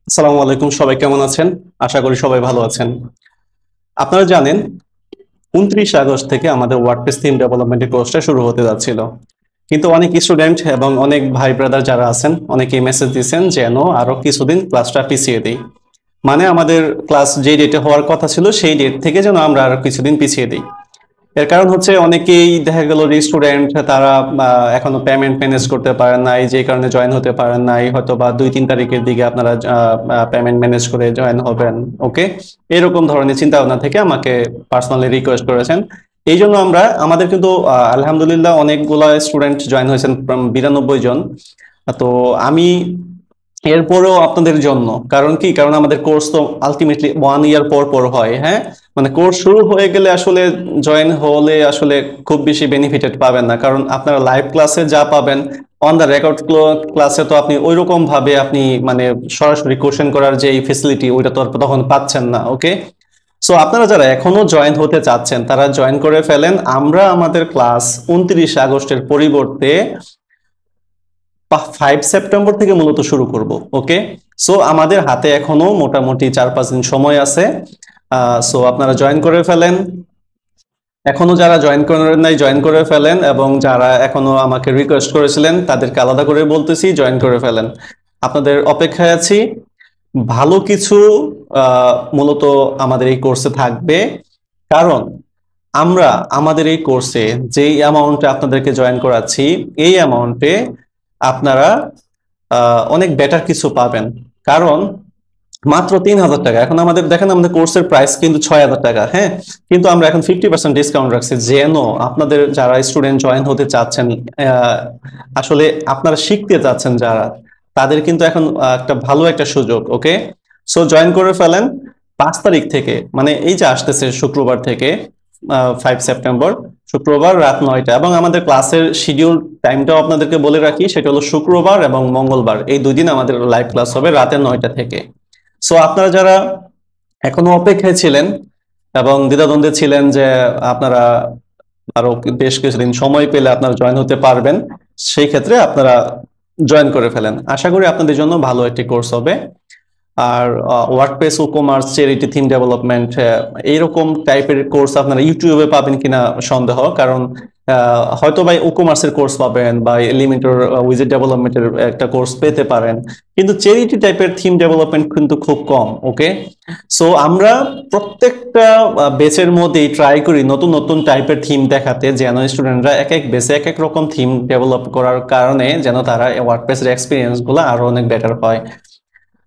আসসালামু আলাইকুম, সবাই কেমন আছেন? আশা করি সবাই ভালো আছেন। আপনারা জানেন 29 আগস্ট থেকে আমাদের ওয়ার্ডপ্রেস থিম ডেভেলপমেন্টের কোর্সটা শুরু হতে যাচ্ছিল, কিন্তু অনেক স্টুডেন্ট এবং অনেক ভাই ব্রাদার যারা আছেন অনেকেই মেসেজ দিয়েছেন যেন আরো কিছুদিন ক্লাসটা পিছিয়ে দিই। মানে আমাদের ক্লাস যে ডেটে হওয়ার কথা ছিল সেই ডেট থেকে যেন আমরা আরো কিছুদিন পিছিয়ে দিই। এর কারণ হচ্ছে অনেকেই দেখা গেল যে স্টুডেন্ট তারা এখনো পেমেন্ট ম্যানেজ করতে পারেন নাই, যে কারণে জয়েন হতে পারেন নাই, হয়তো বা 2-3 তারিখের দিকে আপনারা পেমেন্ট ম্যানেজ করে জয়েন হবেন। ওকে, এরকম ধরনের চিন্তা ভাবনা থেকে আমাকে পার্সোনালি রিকোয়েস্ট করেছেন। এই জন্য আমাদের কিন্তু আলহামদুলিল্লাহ অনেকগুলা স্টুডেন্ট জয়েন হয়েছেন, 92 জন। তো আমি এরপরেও আপনাদের জন্য, কারণ কি, কারণ আমাদের কোর্স তো আলটিমেটলি 1 ইয়ার পর পর হয়। হ্যাঁ, মানে কোর্স শুরু হয়ে গেলে আসলে জয়েন হলে আসলে খুব বেশি বেনিফিটেড পাবেন না, কারণ আপনারা লাইভ ক্লাসে যা পাবেন অন দ্য রেকর্ড ক্লাসে তো আপনি ওইরকম ভাবে আপনি মানে সরাসরি কোশ্চেন করার যে ফেসিলিটি ওইটা তো আর তখন পাচ্ছেন না। ওকে, সো আপনারা যারা এখনো জয়েন হতে চাচ্ছেন তারা জয়েন করে ফেলেন। আমরা আমাদের ক্লাস 29 আগস্টের পরিবর্তে 5 সেপ্টেম্বর থেকে মূলত শুরু করব। ওকে, সো আমাদের হাতে এখনো মোটামুটি 4-5 দিন সময় আছে। সো আপনারা জয়েন করে ফেলেন। এখনো যারা জয়েন করেন নাই জয়েন করে ফেলেন, এবং যারা এখনো আমাকে রিকোয়েস্ট করেছিলেন তাদেরকে আলাদা করে বলতেছি জয়েন করে ফেলেন। আপনাদের অপেক্ষায় আছি। ভালো কিছু মূলত আমাদের এই কোর্সে থাকবে, কারণ আমরা আমাদের এই কোর্সে যেই অ্যামাউন্টে আপনাদেরকে জয়েন করাচ্ছি এই অ্যামাউন্টে আপনারা অনেক বেটার কিছু পাবেন। কারণ মাত্র 3,000 টাকা, এখন আমাদের দেখেন আমাদের কোর্সের প্রাইস কিন্তু 6,000 টাকা। হ্যাঁ, কিন্তু আমরা এখন 50% ডিসকাউন্ট রাখছি যেন আপনাদের যারা স্টুডেন্ট জয়েন হতে চাচ্ছেন, আসলে আপনারা শিখতে চাচ্ছেন যারা, তাদের কিন্তু এখন একটা ভালো একটা সুযোগ। ওকে, সো জয়েন করে ফেলেন 5 তারিখ থেকে, মানে এই যে আসতেছে শুক্রবার থেকে, 5 সেপ্টেম্বর, শুক্রবার রাত 9টা। এবং আমাদের ক্লাসের শিডিউল টাইমটাও আপনাদেরকে বলে রাখি, সেটা হলো শুক্রবার এবং মঙ্গলবার, এই 2 দিন আমাদের লাইভ ক্লাস হবে রাতে 9টা থেকে। সো আপনারা যারা এখনো অপেক্ষায় ছিলেন এবং দ্বিধাদ্বন্দ্বে ছিলেন যে আপনারা আরো বেশ কিছুদিন সময় পেলে আপনারা জয়েন হতে পারবেন, সেই ক্ষেত্রে আপনারা জয়েন করে ফেলেন। আশা করি আপনাদের জন্য ভালো একটি কোর্স হবে। আর WordPress, e-commerce, charity, theme development, এইরকম টাইপের কোর্স আপনারা ইউটিউবে পাবেন কিনা সন্দেহ, কারণ হয়তো বা ই-কমার্সের কোর্স পাবেন বা এলিমেন্টর উইজেট ডেভেলপমেন্টের একটা কোর্স পেতে পারেন, কিন্তু চ্যারিটি টাইপের থিম ডেভেলপমেন্ট কিন্তু খুব কম। ওকে, সো আমরা প্রত্যেকটা বেচের মধ্যেই ট্রাই করি নতুন নতুন টাইপের থিম দেখাতে, যেন স্টুডেন্টরা এক এক বেচে এক এক রকম থিম ডেভেলপ করার কারণে যেন তারা ওয়ার্ডপ্রেসের এক্সপিরিয়েন্স গুলো আরো অনেক বেটার হয়।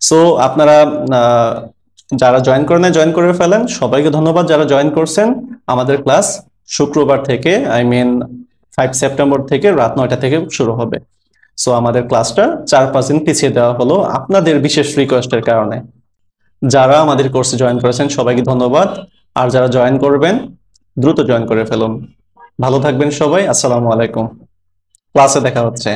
সো আপনারা আহ, যারা জয়েন করেন জয়েন করে ফেলেন। সবাইকে ধন্যবাদ যারা জয়েন করছেন। আমাদের ক্লাস শুক্রবার থেকে, আই মিন 5 সেপ্টেম্বর থেকে রাত 9টা থেকে শুরু হবে। সো আমাদের ক্লাসটা 4-5 দিন পিছিয়ে দেওয়া হলো আপনাদের বিশেষ রিকোয়েস্টের কারণে। যারা আমাদের কোর্সে জয়েন করেছেন সবাইকে ধন্যবাদ। আর যারা জয়েন করবেন দ্রুত জয়েন করে ফেলুন। ভালো থাকবেন সবাই। আসসালামু আলাইকুম। ক্লাসে দেখা হচ্ছে।